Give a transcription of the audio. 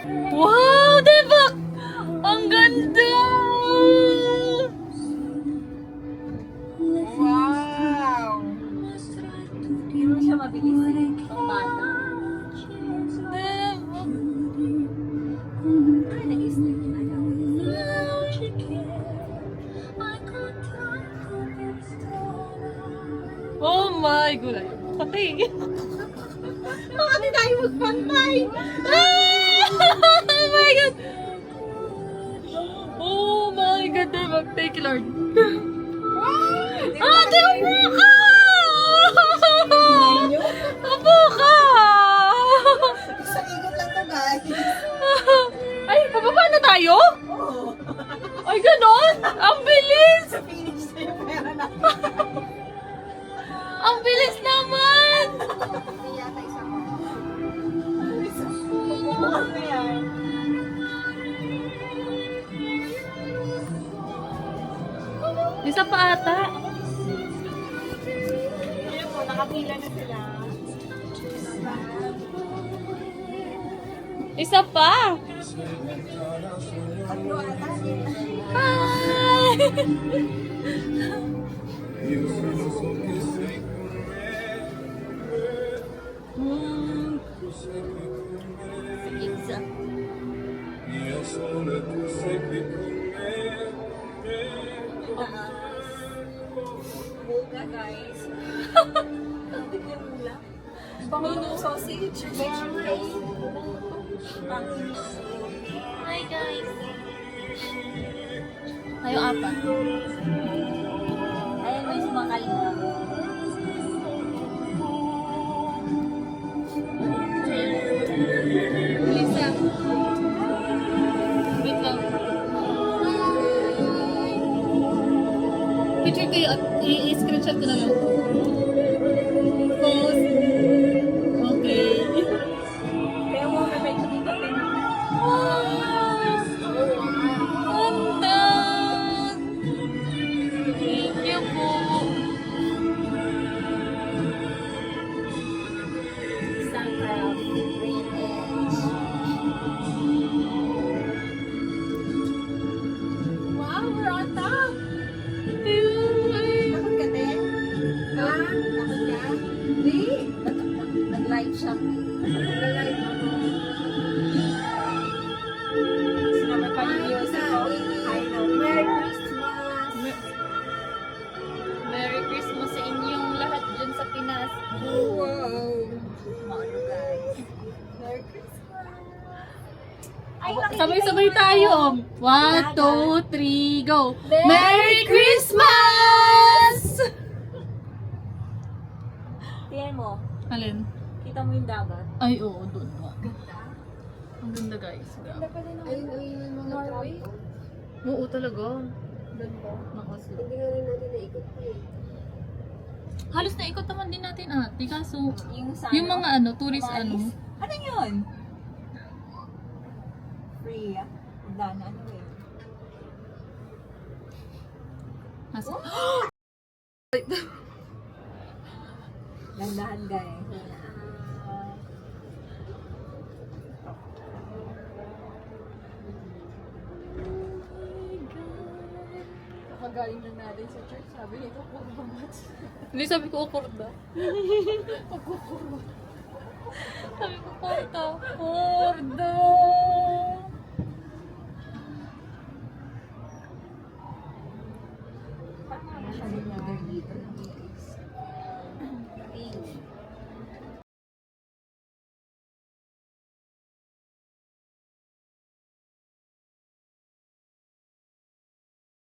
Wow, diba? Ang ganda! Wow! Hindi mo siya mabilis ang bata. Diba? Ay, nag-isip na lang. Oh my God. Patay. Bakit di tayo magpantay? Ah! Oh my God. Oh my God, diba? Thank you, Lord. Ate, upo ka! Upo ka! Isang ikot lang to, guys. Ay, pababa na tayo? Oo. Ay, ganon? Ang bilis! Sa finish na yung pera na. Ang bilis naman! Hindi yata isa mo. Pagbubukas na yan. Isa pa ata. Ayun po, nakapila na sila. Isa pa. Tatlo ata. Hi! Hmm. Isa. Buga, guys. Hindi ko yung mula. Banguno sausage, vegetable. Hi guys. Tayo apat. Ayun, may sumakal na. Lisa. Wait lang. Picture kayo at i-screenshot ko na lang. Post. Okay. Kaya mo, may medyo dito din. Ganda! Thank you po. Isang green edge. Wow, we're on top! Takot ka, te? Ha? Takot ka? Hindi. Nag-live siya. Nag-live ako. Sinama pa yung music ko. I know. Merry Christmas! Merry Christmas sa inyong lahat dyan sa Pinas. Wow! Maano, guys? Merry Christmas! Ay, Sabay-sabay tayo. 1, 2, 3, go. Merry Christmas! Tingnan mo. Alin? Kita mo yung dagat. Ay, oo, doon nga. Ganda. Ang ganda guys. Grabe. Ayun, yung mga Norway. Oo talaga. Ganda. Nakaslo. Hindi nga rin natin naikot pa eh. Halos naikot naman din natin ate. Kaso, Sa yung mga ano, tourist ano. Ano yun? Free ah. Wala na ano eh. Mas, Gandahan guys. Kakagaling lang natin sa church. Sabi nito, kurba match. hindi sabi ko kurda. Sabi ko kurda. Kurda. Paano siya nilagay dito?